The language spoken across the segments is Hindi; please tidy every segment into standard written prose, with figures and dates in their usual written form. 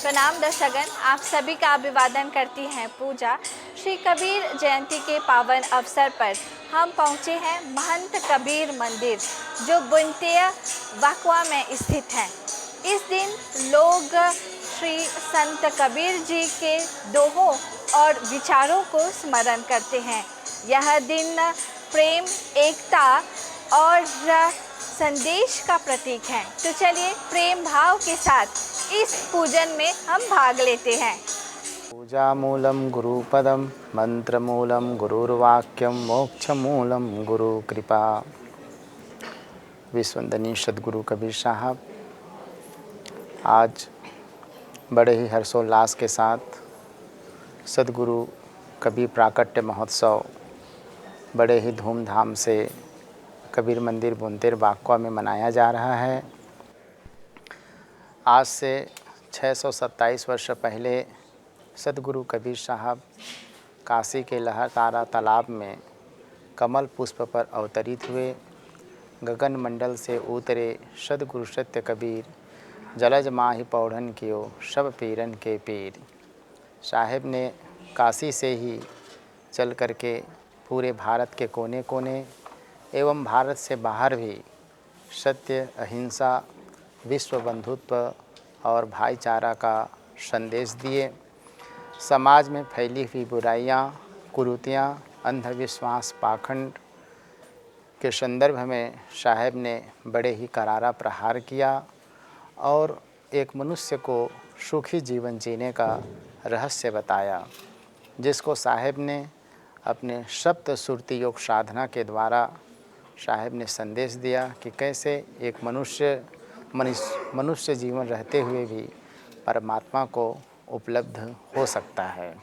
प्रणाम दर्शकगण, आप सभी का अभिवादन करती हैं पूजा। श्री कबीर जयंती के पावन अवसर पर हम पहुंचे हैं महंत कबीर मंदिर, जो बुनतिया वाकवा में स्थित है। इस दिन लोग श्री संत कबीर जी के दोहों और विचारों को स्मरण करते हैं। यह दिन प्रेम, एकता और संदेश का प्रतीक है। तो चलिए प्रेम भाव के साथ इस पूजन में हम भाग लेते हैं। पूजा मूलम गुरुपदम, मंत्र मूलम गुरुर्वाक्यम, मोक्ष मूलम गुरु कृपा। विश्ववंदनीय सदगुरु कबीर साहब आज बड़े ही हर्षोल्लास के साथ सदगुरु कबीर प्राकट्य महोत्सव बड़े ही धूमधाम से कबीर मंदिर बुनतेर वाकवा में मनाया जा रहा है। आज से 627 वर्ष पहले सदगुरु कबीर साहब काशी के लहरतारा तालाब में कमल पुष्प पर अवतरित हुए। गगन मंडल से उतरे सदगुरु सत्य कबीर, जलज माहि पौढ़न कियो सब पीरन के पीर। साहेब ने काशी से ही चल करके पूरे भारत के कोने कोने एवं भारत से बाहर भी सत्य, अहिंसा, विश्व बंधुत्व और भाईचारा का संदेश दिए। समाज में फैली हुई बुराइयां, कुरीतियां, अंधविश्वास, पाखंड के संदर्भ में साहेब ने बड़े ही करारा प्रहार किया और एक मनुष्य को सुखी जीवन जीने का रहस्य बताया, जिसको साहेब ने अपने सप्त सुरती योग साधना के द्वारा साहेब ने संदेश दिया कि कैसे एक मनुष्य जीवन रहते हुए भी परमात्मा को उपलब्ध हो सकता है।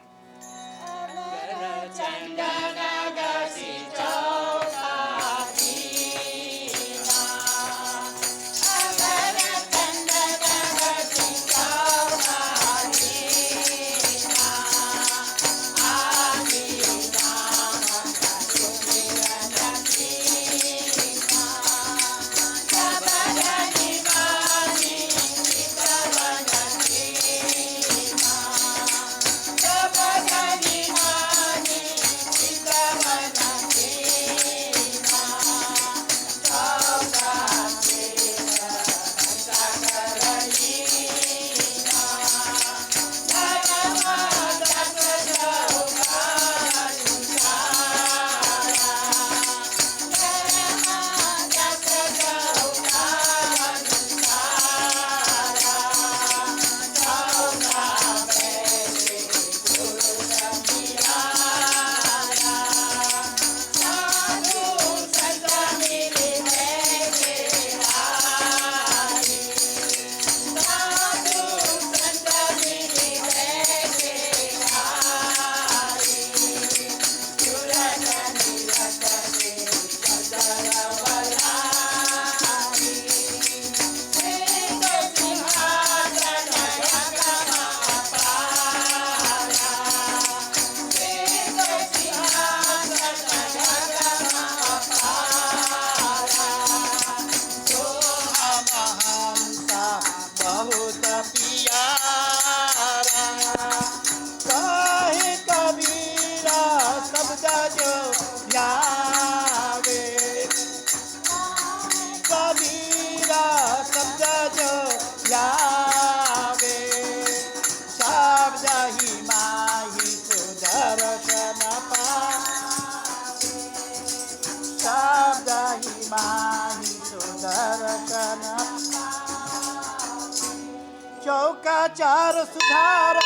चौका चार सुधारो,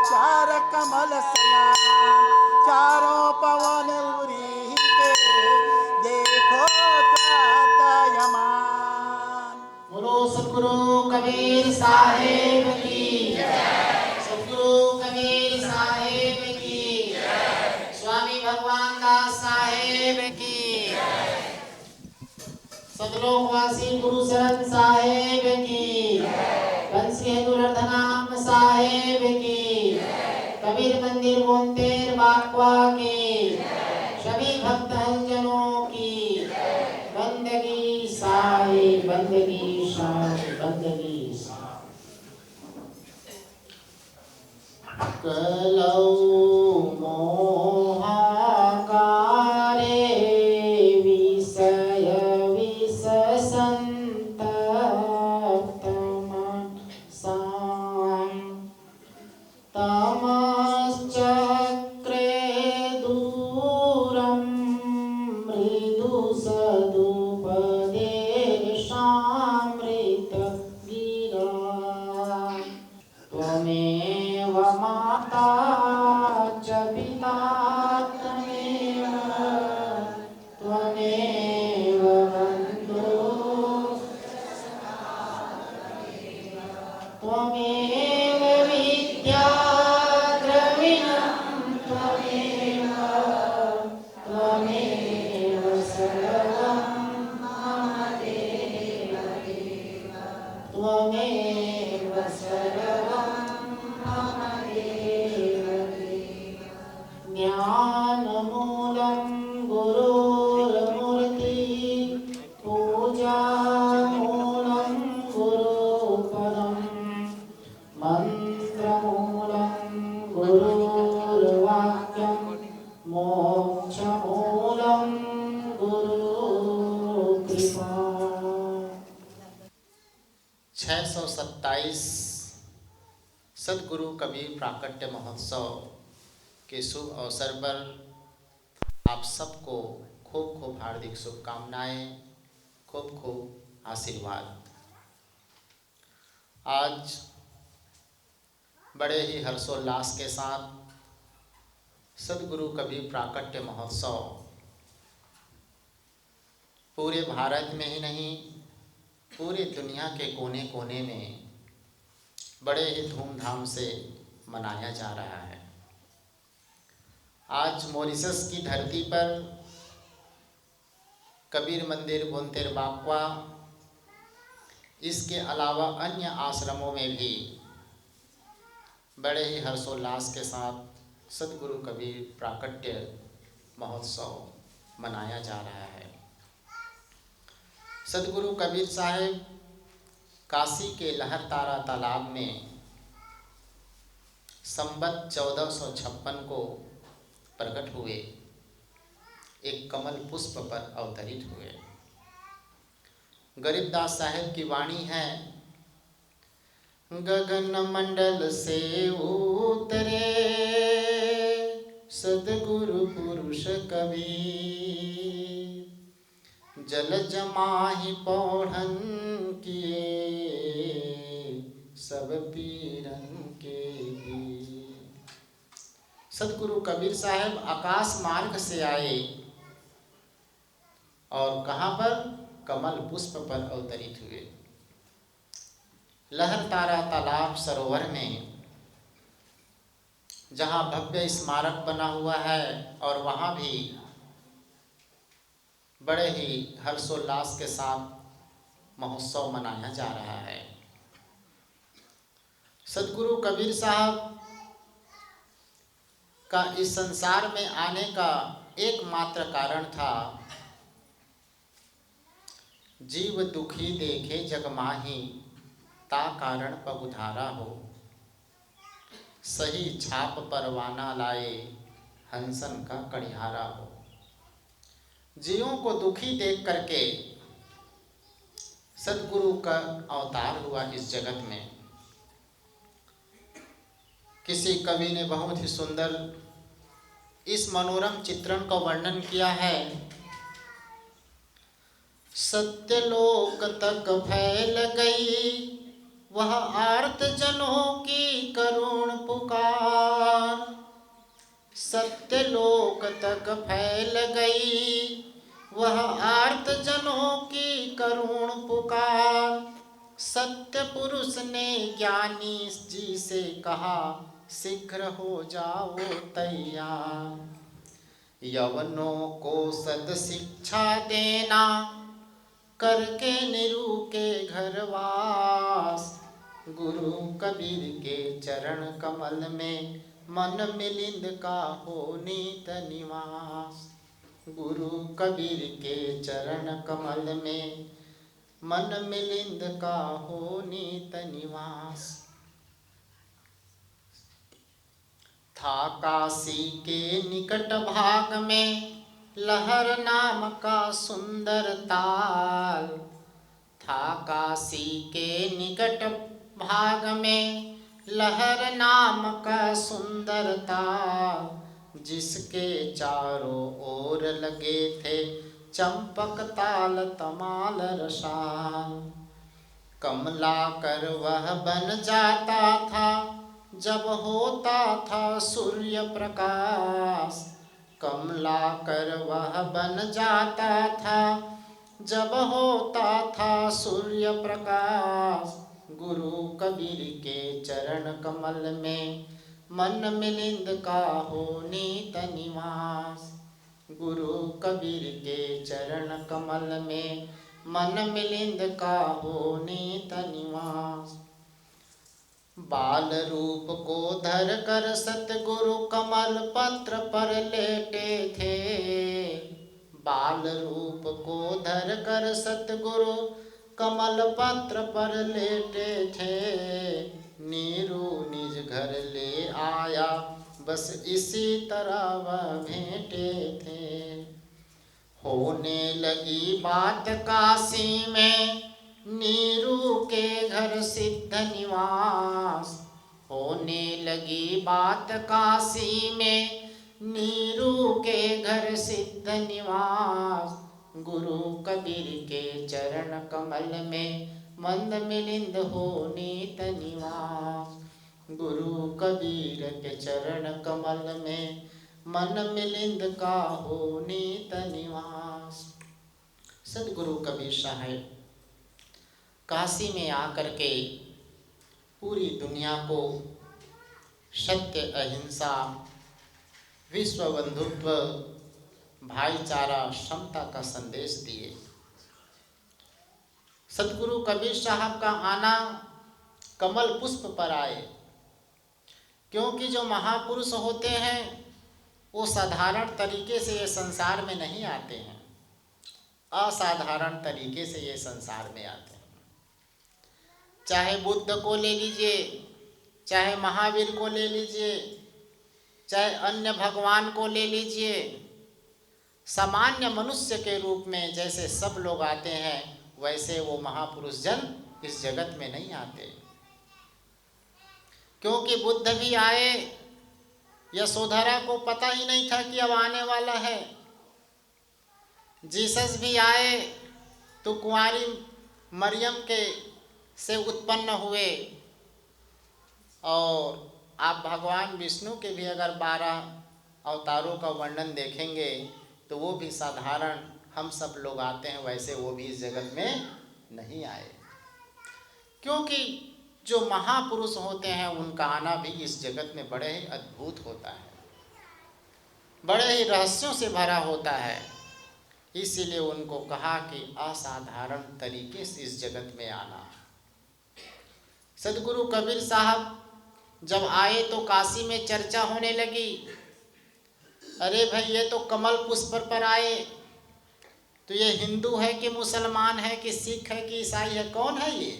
चार कमल सयान, चारों पवन उरी के देखो यमान। बोलो सतगुरु कबीर साहेब की जय। सतगुरु कबीर साहेब की जय। स्वामी भगवान दास साहेब की जय। सतलोकवासी गुरु शरण साहेब की जय। बंसी दुर्धनाम साहेब की जय। कबीर मंदिर बुनतेर वाकवा की जय। सभी भक्त जनों की जय। बंदगी साहेब, बंदगी साहेब, बंदगी साहेब। कलौ मोहाकारे विषय विषसन्तप्तमनसां तमश्चक्रे दूरं मृदुसदुपदेशामृतगिरा त्वमेव माता च पिता त्वमेव बन्धुः त्वमेव विद्या द्रविणं त्वमेव सर्वं मम देव त्वमेव सर्वं मम देव ज्ञानमूलं गुरुर्मूर्ति पूजामूलं गुरुपदं मन्त्रमूलं गुरुर्वाक्यं मोक्षमूलं गुरुकृपा। 627 सदगुरु कबीर प्राकट्य महोत्सव के शुभ अवसर पर आप सबको खूब खूब हार्दिक शुभकामनाएं, खूब खूब आशीर्वाद। आज बड़े ही हर्षोल्लास के साथ सदगुरु कबीर प्राकट्य महोत्सव पूरे भारत में ही नहीं, पूरी दुनिया के कोने कोने में बड़े ही धूमधाम से मनाया जा रहा है। आज मॉरिशस की धरती पर कबीर मंदिर बोन्तेर बाकवा, इसके अलावा अन्य आश्रमों में भी बड़े ही हर्षोल्लास के साथ सदगुरु कबीर प्राकट्य महोत्सव मनाया जा रहा है। सदगुरु कबीर साहेब काशी के लहरतारा तालाब में संवत 1456 को प्रकट हुए, एक कमल पुष्प पर अवतरित हुए। गरीबदास साहेब की वाणी है, गगन मंडल से उतरे सदगुरु पुरुष कबीर, जल जमाहि पौढ़न किए सब पीरन के वीर। सदगुरु कबीर साहब आकाश मार्ग से आए और कहाँ पर? कमल पुष्प पर अवतरित हुए। लहरतारा तालाब सरोवर में, जहाँ भव्य स्मारक बना हुआ है, और वहाँ भी बड़े ही हर्षोल्लास के साथ महोत्सव मनाया जा रहा है। सदगुरु कबीर साहब का इस संसार में आने का एकमात्र कारण था, जीव दुखी देखे जग माही, ता कारण पगुधारा हो, सही छाप परवाना लाए, हंसन का कड़िहारा हो। जीवों को दुखी देख करके सदगुरु का अवतार हुआ इस जगत में। किसी कवि ने बहुत ही सुंदर इस मनोरम चित्रण का वर्णन किया है। सत्यलोक तक फैल गई वह आर्त जनों की करुण पुकार, सत्यलोक तक फैल गई वह आर्त जनों की करुण पुकार। सत्य पुरुष ने ज्ञानी जी से कहा, शीघ्र हो जाओ तैयार, यवनों को सद शिक्षा देना, करके निरु के घरवास। गुरु कबीर के चरण कमल में मन मिलिंद का हो नीत निवास। गुरु कबीर के चरण कमल में मन मिलिंद का हो नीत निवास। था काशी के निकट भाग में लहर नाम का सुंदर ताल। था काशी के निकट भाग में लहर नाम का सुंदर ताल, जिसके चारों ओर लगे थे चंपक ताल तमाल रसाल। कमला कर वह बन जाता था जब होता था सूर्य प्रकाश। कमला कर वह बन जाता था जब होता था सूर्य प्रकाश। गुरु कबीर के चरण कमल में मन मिलिंद का हो नीत निवास। गुरु कबीर के चरण कमल में मन मिलिंद का हो नीत निवास। बाल रूप को धर कर सतगुरु कमल पत्र पर लेटे थे। बाल रूप को धर कर सतगुरु कमल पत्र पर लेटे थे। नीरू निज घर ले आया बस इसी तरह वह भेंटे थे। होने लगी बात काशी में नीरू के घर सिद्ध निवास। होने लगी बात काशी में नीरू के घर सिद्ध निवास। गुरु कबीर के चरण कमल में मंद मिलिंद हो नीत निवास। गुरु कबीर के चरण कमल में मन मिलिंद का हो नीत निवास। सदगुरु कबीर साहब काशी में आकर के पूरी दुनिया को सत्य, अहिंसा, विश्व बंधुत्व, भाईचारा, समता का संदेश दिए। सदगुरु कबीर साहब का आना कमल पुष्प पर आए, क्योंकि जो महापुरुष होते हैं वो साधारण तरीके से ये संसार में नहीं आते हैं, असाधारण तरीके से ये संसार में आते हैं। चाहे बुद्ध को ले लीजिए, चाहे महावीर को ले लीजिए, चाहे अन्य भगवान को ले लीजिए, सामान्य मनुष्य के रूप में जैसे सब लोग आते हैं वैसे वो महापुरुष जन इस जगत में नहीं आते। क्योंकि बुद्ध भी आए, यशोधरा को पता ही नहीं था कि अब आने वाला है। जीसस भी आए तो कुंवारी मरियम के से उत्पन्न हुए। और आप भगवान विष्णु के भी अगर 12 अवतारों का वर्णन देखेंगे तो वो भी साधारण हम सब लोग आते हैं, वैसे वो भी इस जगत में नहीं आए। क्योंकि जो महापुरुष होते हैं उनका आना भी इस जगत में बड़े ही अद्भुत होता है, बड़े ही रहस्यों से भरा होता है। इसीलिए उनको कहा कि असाधारण तरीके से इस जगत में आना। सदगुरु कबीर साहब जब आए तो काशी में चर्चा होने लगी, अरे भाई ये तो कमल पुष्प पर आए, तो ये हिंदू है कि मुसलमान है कि सिख है कि ईसाई है, कौन है ये?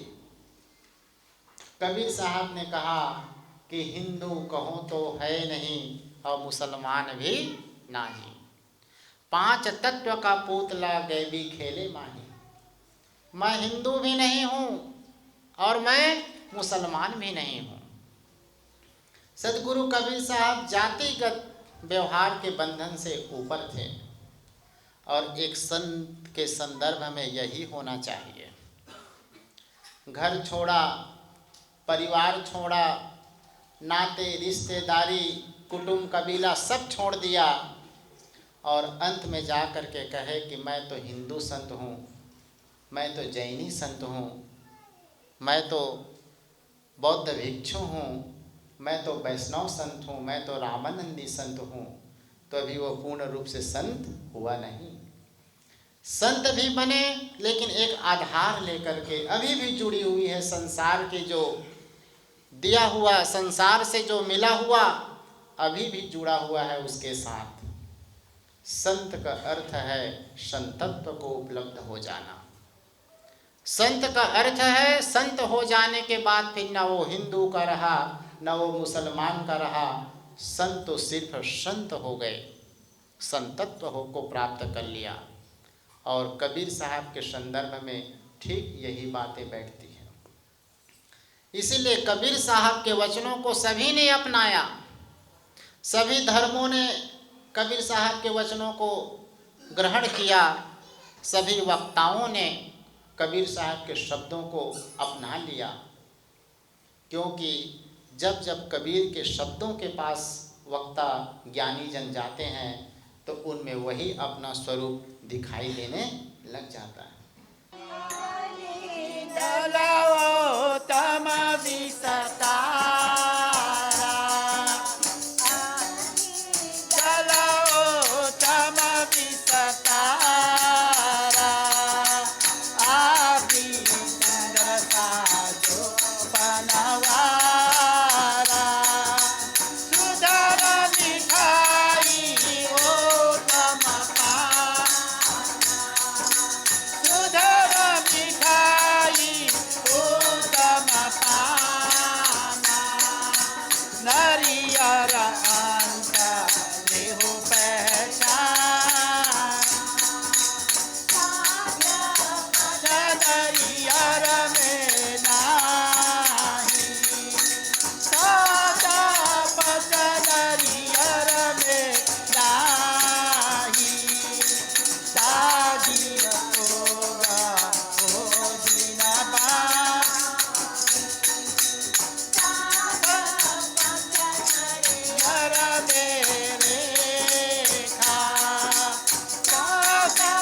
कबीर साहब ने कहा कि हिंदू कहो तो है नहीं और मुसलमान भी नहीं। 5 तत्व का पुतला गैबी खेले माही। मैं हिंदू भी नहीं हूँ और मैं मुसलमान भी नहीं हूँ। सदगुरु कबीर साहब जातिगत व्यवहार के बंधन से ऊपर थे और एक संत के संदर्भ में यही होना चाहिए। घर छोड़ा, परिवार छोड़ा, नाते रिश्तेदारी, कुटुंब कबीला सब छोड़ दिया और अंत में जा कर के कहे कि मैं तो हिंदू संत हूँ, मैं तो जैनी संत हूँ, मैं तो बौद्ध भिक्षु हूँ, मैं तो वैष्णव संत हूँ, मैं तो रामानंदी संत हूँ, तो अभी वो पूर्ण रूप से संत हुआ नहीं। संत भी बने लेकिन एक आधार लेकर के अभी भी जुड़ी हुई है संसार के, जो दिया हुआ संसार से जो मिला हुआ अभी भी जुड़ा हुआ है उसके साथ। संत का अर्थ है संतत्व को उपलब्ध हो जाना। संत का अर्थ है संत हो जाने के बाद फिर न वो हिंदू का रहा, न वो मुसलमान का रहा, संत तो सिर्फ संत हो गए, संतत्व हो को प्राप्त कर लिया। और कबीर साहब के संदर्भ में ठीक यही बातें बैठती हैं। इसीलिए कबीर साहब के वचनों को सभी ने अपनाया, सभी धर्मों ने कबीर साहब के वचनों को ग्रहण किया, सभी वक्ताओं ने कबीर साहब के शब्दों को अपना लिया। क्योंकि जब जब कबीर के शब्दों के पास वक्ता ज्ञानी जन जाते हैं तो उनमें वही अपना स्वरूप दिखाई देने लग जाता है। चलाओ तम विसतारा, चलाओ तम विसतारा, आदि चंद्र साजो बनवारा, सुधर मिठाई ओ तम सुधर मिठाई उत्तम पाना, नरियर अंत देहु पहचान, नरियर में नाही, सदा पच नरियर में नाही, साजिर होगा हो जिनबा, नरियर में रेखा, सदा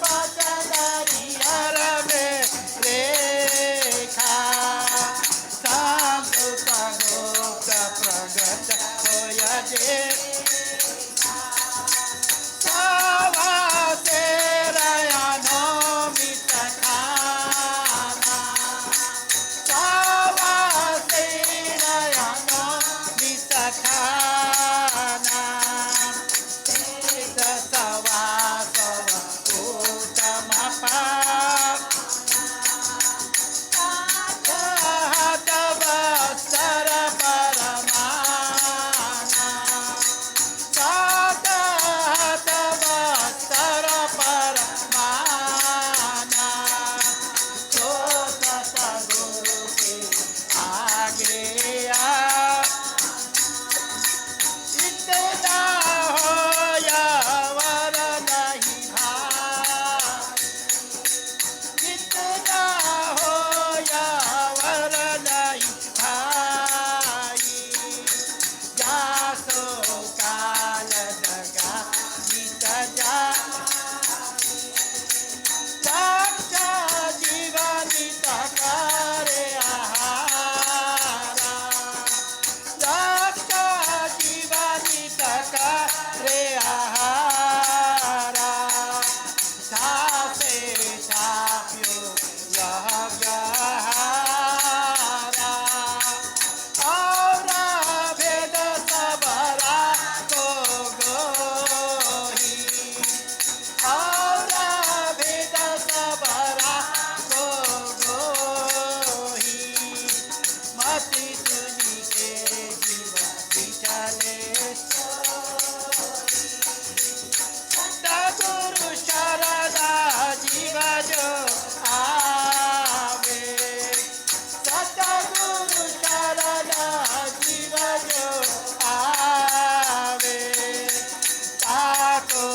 पच नरियर में रेखा, संत गुप्त प्रगट होय जे, सवा से रयानो मित खाना, सवा से रयानो मित खाना, तेज सवा सवा उत्तम पाप, हाथ वस्त्र परमाना, सात हाथ वस्त्र परमाना, तो सतगुरु के आगे आ, इतना होया वर नहीं भाई, इतना होया वर नहीं भाई, जासो काल जगा बीत जा, रक्षा जीवनी तकारे आहारा, रक्षा जीवनी तकारे आहारा, सासे साप्यो यह गहारा, और भेद सबरा को गोही, और भेद सबरा को गोही, मति सुनी के जीव बिचले सतगुरु शरदा जीव जो आवे, सतगुरु शरदा जीव जो आवे, ताको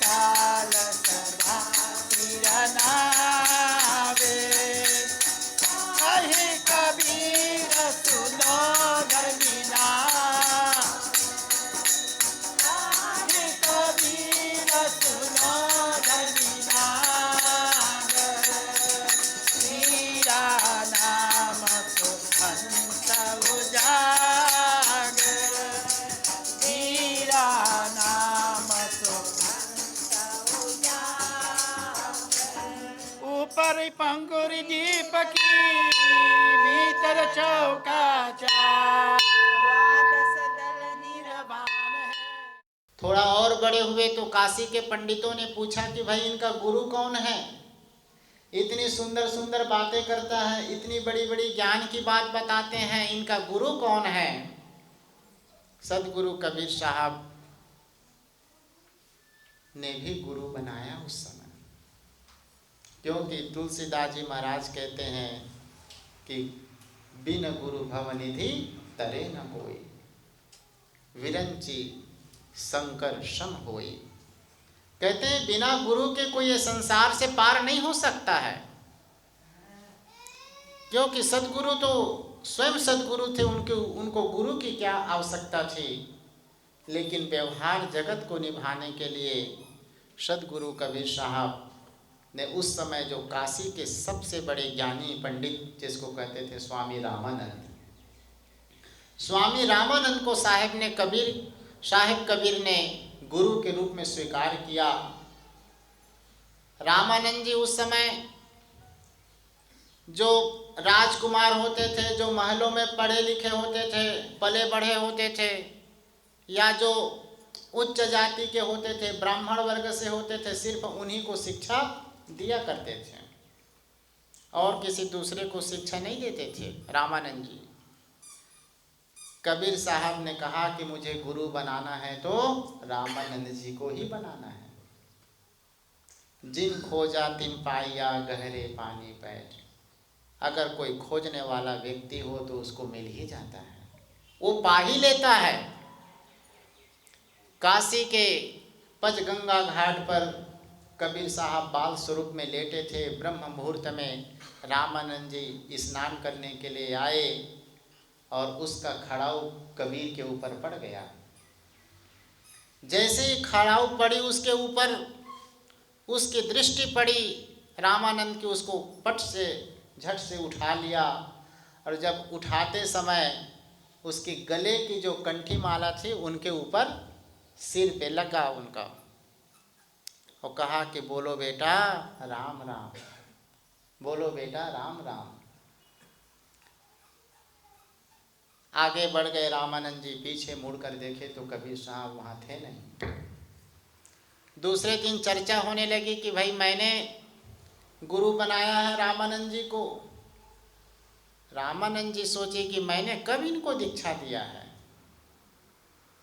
काल सदा तिरनावे, कहे कबीर सुनो धर्मिना, कहे कबीर सुनो धर्मिना, मेरा नाम तो अंत उजागर, मेरा नाम तो अंत उजागर, ऊपर पंगुर दीप की भीतर चौका चार, द्वादश दल निर्वाण है। थोड़ा और बड़े हुए तो काशी के पंडितों ने पूछा कि भाई इनका गुरु कौन है, इतनी सुंदर सुंदर बातें करता है, इतनी बड़ी बड़ी ज्ञान की बात बताते हैं, इनका गुरु कौन है? सदगुरु कबीर साहब ने भी गुरु बनाया उस समय, क्योंकि तुलसीदास जी महाराज कहते हैं कि बिन गुरु भवनिधि तरे न कोई, विरंची शंकर सम होई। कहते हैं बिना गुरु के कोई ये संसार से पार नहीं हो सकता है, क्योंकि सदगुरु तो स्वयं सदगुरु थे, उनको गुरु की क्या आवश्यकता थी। लेकिन व्यवहार जगत को निभाने के लिए सदगुरु कबीर साहब ने उस समय जो काशी के सबसे बड़े ज्ञानी पंडित जिसको कहते थे स्वामी रामानंद, स्वामी रामानंद को साहेब कबीर ने गुरु के रूप में स्वीकार किया। रामानंद जी उस समय जो राजकुमार होते थे, जो महलों में पढ़े लिखे होते थे, पले बढ़े होते थे, या जो उच्च जाति के होते थे, ब्राह्मण वर्ग से होते थे, सिर्फ उन्हीं को शिक्षा दिया करते थे और किसी दूसरे को शिक्षा नहीं देते थे। रामानंद जी, कबीर साहब ने कहा कि मुझे गुरु बनाना है तो रामानंद जी को ही बनाना है। जिन खोजा तिन पाया गहरे पानी पैठ, अगर कोई खोजने वाला व्यक्ति हो तो उसको मिल ही जाता है, वो पा ही लेता है। काशी के पंचगंगा घाट पर कबीर साहब बाल स्वरूप में लेटे थे। ब्रह्म मुहूर्त में रामानंद जी स्नान करने के लिए आए और उसका खड़ाऊ कबीर के ऊपर पड़ गया। जैसे ही खड़ाऊ पड़ी उसके ऊपर, उसकी दृष्टि पड़ी, रामानंद की उसको पट से झट से उठा लिया। और जब उठाते समय उसकी गले की जो कंठी माला थी उनके ऊपर सिर पे लगा उनका, और कहा कि बोलो बेटा राम राम, बोलो बेटा राम राम। आगे बढ़ गए रामानंद जी, पीछे मुड़कर देखे तो कबीर साहब वहाँ थे नहीं। दूसरे दिन चर्चा होने लगी कि भाई मैंने गुरु बनाया है रामानंद जी को। रामानंद जी सोचे कि मैंने कब इनको दीक्षा दिया है।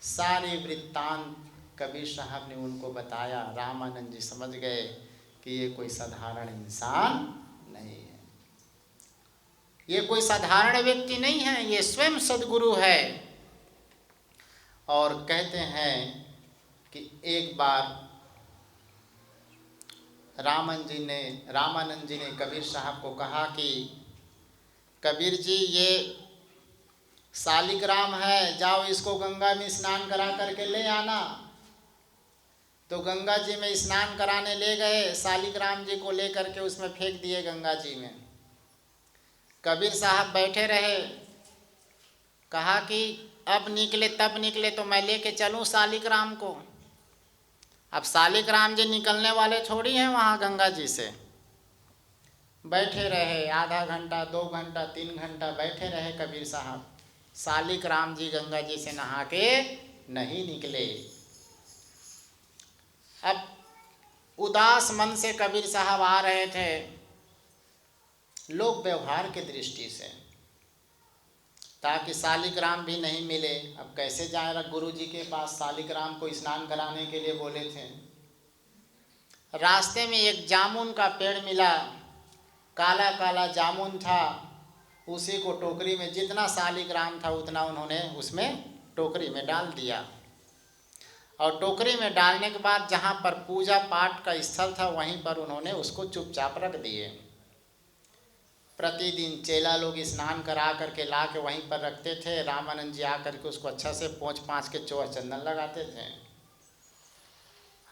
सारे वृत्तांत कबीर साहब ने उनको बताया। रामानंद जी समझ गए कि ये कोई साधारण इंसान नहीं है, ये कोई साधारण व्यक्ति नहीं है, ये स्वयं सदगुरु है। और कहते हैं कि एक बार रामानंद जी ने कबीर साहब को कहा कि कबीर जी ये शालिग्राम है, जाओ इसको गंगा में स्नान करा करके ले आना। तो गंगा जी में स्नान कराने ले गए, शालिग्राम जी को ले करके उसमें फेंक दिए गंगा जी में। कबीर साहब बैठे रहे, कहा कि अब निकले तब निकले तो मैं लेके चलूं शालिग्राम को। अब शालिग्राम जी निकलने वाले थोड़ी हैं वहाँ गंगा जी से। बैठे रहे आधा घंटा, 2 घंटा, 3 घंटा बैठे रहे कबीर साहब। शालिग्राम जी गंगा जी से नहा के नहीं निकले। अब उदास मन से कबीर साहब आ रहे थे, लोक व्यवहार के दृष्टि से, ताकि शालिग्राम भी नहीं मिले। अब कैसे जाएगा गुरु जी के पास, शालिग्राम को स्नान कराने के लिए बोले थे। रास्ते में एक जामुन का पेड़ मिला, काला काला जामुन था। उसी को टोकरी में जितना शालिग्राम था उतना उन्होंने उसमें टोकरी में डाल दिया। और टोकरी में डालने के बाद जहाँ पर पूजा पाठ का स्थल था वहीं पर उन्होंने उसको चुपचाप रख दिए। प्रतिदिन चेला लोग स्नान करा करके ला के वहीं पर रखते थे। रामानंद जी आकर के उसको अच्छा से पोंछ पाँच के चोर चंदन लगाते थे।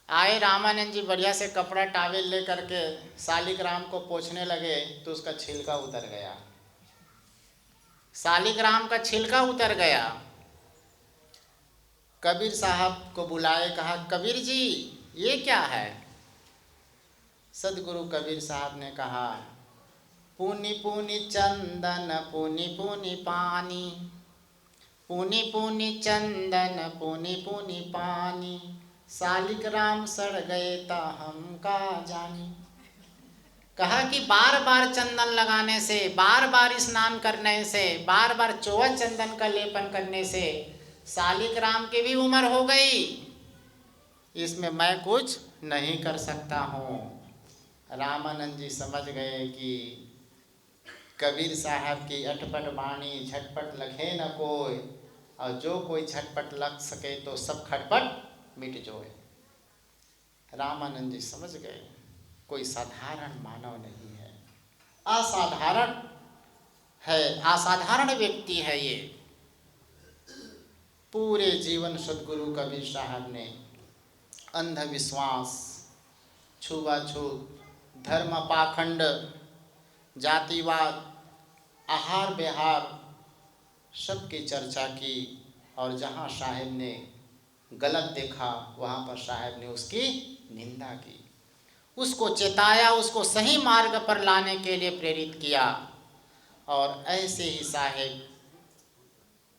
आए रामानंद जी बढ़िया से कपड़ा टावेल ले करके शालिग्राम को पोंछने लगे तो उसका छिलका उतर गया। शालिग्राम का छिलका उतर गया। कबीर साहब को बुलाए, कहा कबीर जी ये क्या है। सदगुरु कबीर साहब ने कहा पूनी पूनी चंदन पूनी पूनी पानी, पूनी पूनी चंदन पूनी पूनी पानी, शालिग्राम सड़ गए ता हम का जानी। कहा कि बार बार चंदन लगाने से, बार बार स्नान करने से, बार बार चौवा चंदन का लेपन करने से शालिक राम की भी उम्र हो गई, इसमें मैं कुछ नहीं कर सकता हूँ। रामानंद जी समझ गए कि कबीर साहब की अटपट वाणी झटपट लखे न कोई, और जो कोई झटपट लग सके तो सब खटपट मिट जोए। रामानंद जी समझ गए कोई साधारण मानव नहीं है, असाधारण है, असाधारण व्यक्ति है ये। पूरे जीवन सदगुरु कबीर साहब ने अंधविश्वास, छुआछूत, धर्म पाखंड, जातिवाद, आहार विहार सबकी चर्चा की, और जहाँ साहेब ने गलत देखा वहाँ पर साहेब ने उसकी निंदा की, उसको चेताया, उसको सही मार्ग पर लाने के लिए प्रेरित किया। और ऐसे ही साहेब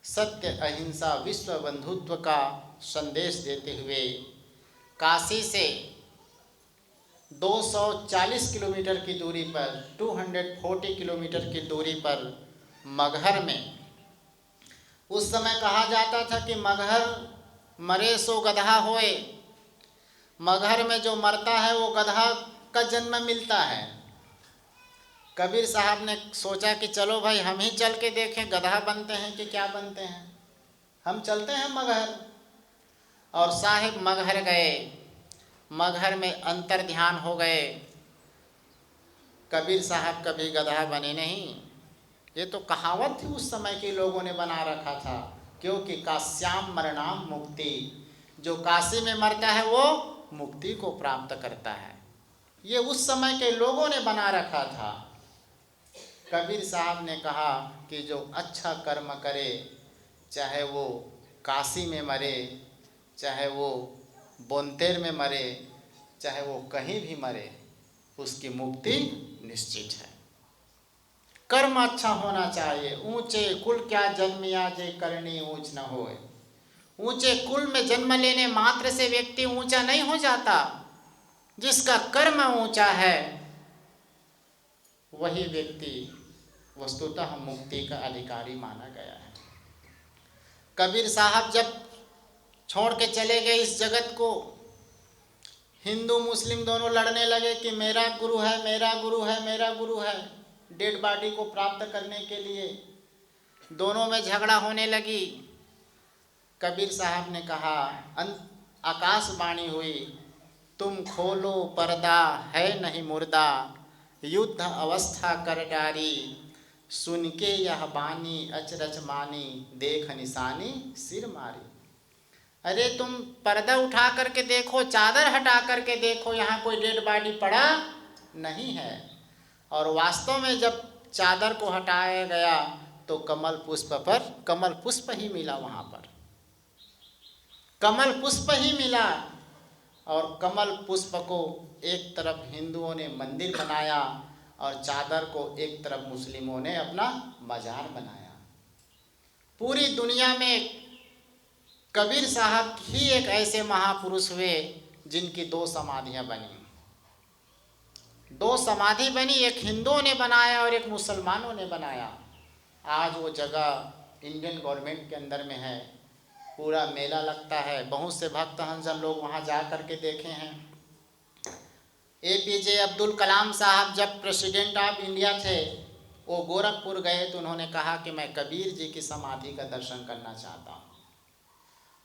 सत्य, अहिंसा, विश्व बंधुत्व का संदेश देते हुए काशी से 240 किलोमीटर की दूरी पर, 240 किलोमीटर की दूरी पर मगहर में, उस समय कहा जाता था कि मगहर मरे सो गधा होए, मगहर में जो मरता है वो गधा का जन्म मिलता है। कबीर साहब ने सोचा कि चलो भाई हम ही चल के देखें गधा बनते हैं कि क्या बनते हैं, हम चलते हैं मगहर। और साहिब मगहर गए, मगहर में अंतर ध्यान हो गए। कबीर साहब कभी गधा बने नहीं, ये तो कहावत थी उस समय के लोगों ने बना रखा था, क्योंकि काश्याम मरणाम मुक्ति, जो काशी में मरता है वो मुक्ति को प्राप्त करता है, ये उस समय के लोगों ने बना रखा था। कबीर साहब ने कहा कि जो अच्छा कर्म करे, चाहे वो काशी में मरे, चाहे वो बोनतेर में मरे, चाहे वो कहीं भी मरे, उसकी मुक्ति निश्चित है। कर्म अच्छा होना चाहिए। ऊंचे कुल क्या जन्मिया जे करनी ऊंच न होए। ऊंचे कुल में जन्म लेने मात्र से व्यक्ति ऊंचा नहीं हो जाता, जिसका कर्म ऊंचा है वही व्यक्ति वस्तुतः मुक्ति का अधिकारी माना गया है। कबीर साहब जब छोड़ के चले गए इस जगत को, हिंदू मुस्लिम दोनों लड़ने लगे कि मेरा गुरु है, मेरा गुरु है, मेरा गुरु है। डेड बॉडी को प्राप्त करने के लिए दोनों में झगड़ा होने लगी। कबीर साहब ने कहा, आकाशवाणी हुई, तुम खोलो पर्दा है नहीं मुर्दा, युद्ध अवस्था कर डारी, सुन के यह बानी अचरज मानी, देख निशानी सिर मारी। अरे तुम पर्दा उठा करके देखो, चादर हटा करके देखो, यहाँ कोई डेड बॉडी पड़ा नहीं है। और वास्तव में जब चादर को हटाया गया तो कमल पुष्प पर कमल पुष्प ही मिला, वहाँ पर कमल पुष्प ही मिला। और कमल पुष्प को एक तरफ हिंदुओं ने मंदिर बनाया और चादर को एक तरफ मुस्लिमों ने अपना मजार बनाया। पूरी दुनिया में कबीर साहब ही एक ऐसे महापुरुष हुए जिनकी दो समाधियां बनी। दो समाधि बनी, एक हिंदुओं ने बनाया और एक मुसलमानों ने बनाया। आज वो जगह इंडियन गवर्नमेंट के अंदर में है, पूरा मेला लगता है, बहुत से भक्त हंसन लोग वहाँ जा कर के देखे हैं। APJ अब्दुल कलाम साहब जब प्रेसिडेंट ऑफ इंडिया थे, वो गोरखपुर गए तो उन्होंने कहा कि मैं कबीर जी की समाधि का दर्शन करना चाहता हूँ।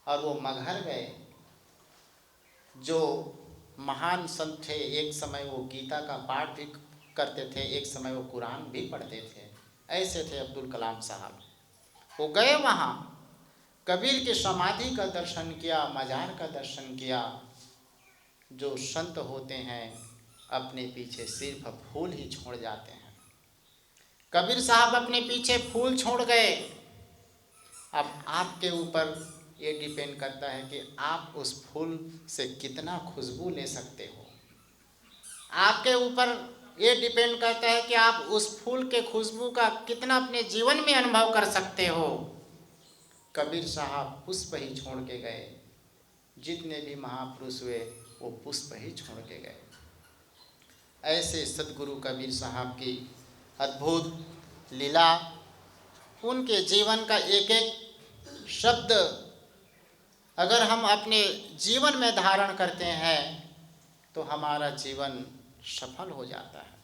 और वो मगहर गए, जो महान संत थे, एक समय वो गीता का पाठ भी करते थे, एक समय वो कुरान भी पढ़ते थे, ऐसे थे अब्दुल कलाम साहब। वो गए वहाँ, कबीर की समाधि का दर्शन किया, मजार का दर्शन किया। जो संत होते हैं अपने पीछे सिर्फ फूल ही छोड़ जाते हैं। कबीर साहब अपने पीछे फूल छोड़ गए। अब आपके ऊपर ये डिपेंड करता है कि आप उस फूल से कितना खुशबू ले सकते हो। आपके ऊपर ये डिपेंड करता है कि आप उस फूल के खुशबू का कितना अपने जीवन में अनुभव कर सकते हो। कबीर साहब पुष्प ही छोड़ के गए। जितने भी महापुरुष हुए वो पुष्प ही छोड़ के गए। ऐसे सदगुरु कबीर साहब की अद्भुत लीला, उनके जीवन का एक एक शब्द अगर हम अपने जीवन में धारण करते हैं तो हमारा जीवन सफल हो जाता है।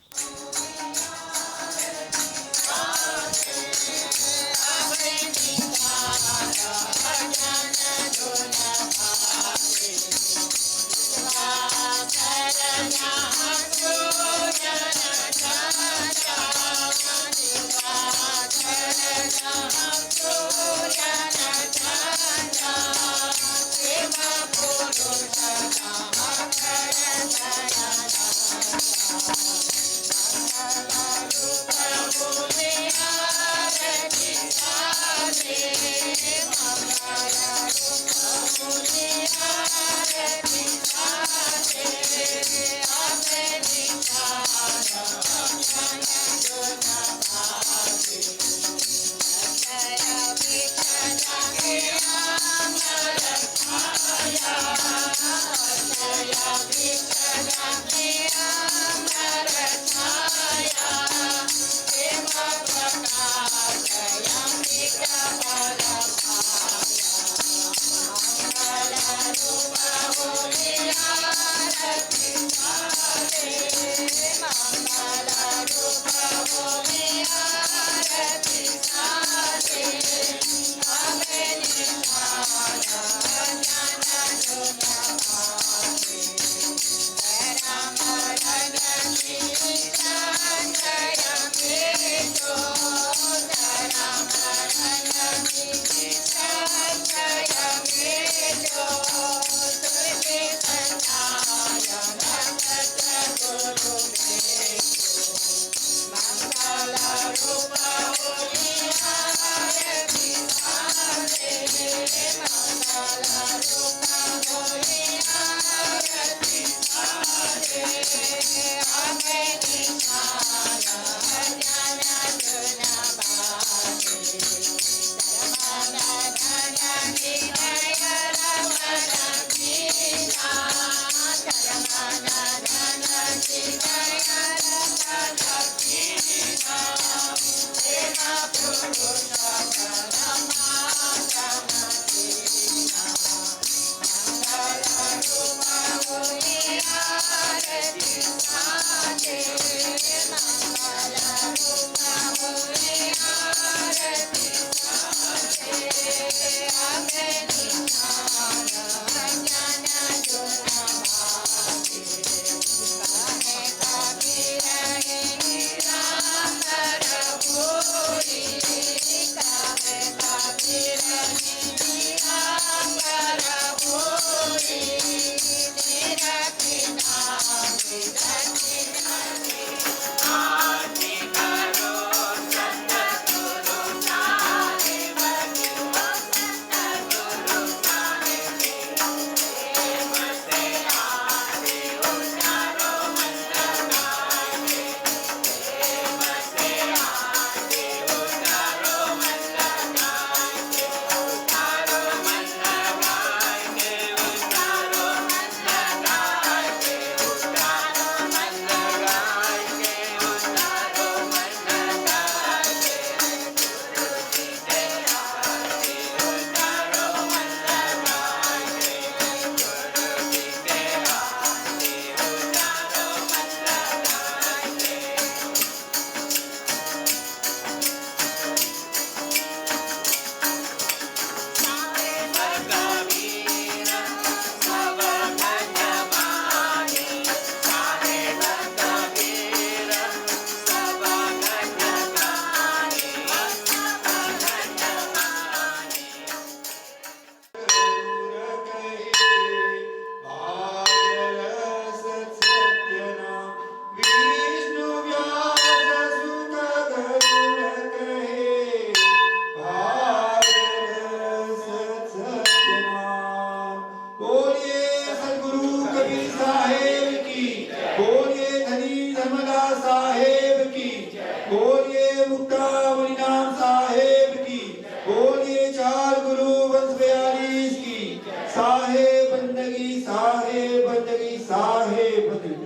साहे बंदगी साहे बंदगी साहे बंदगी।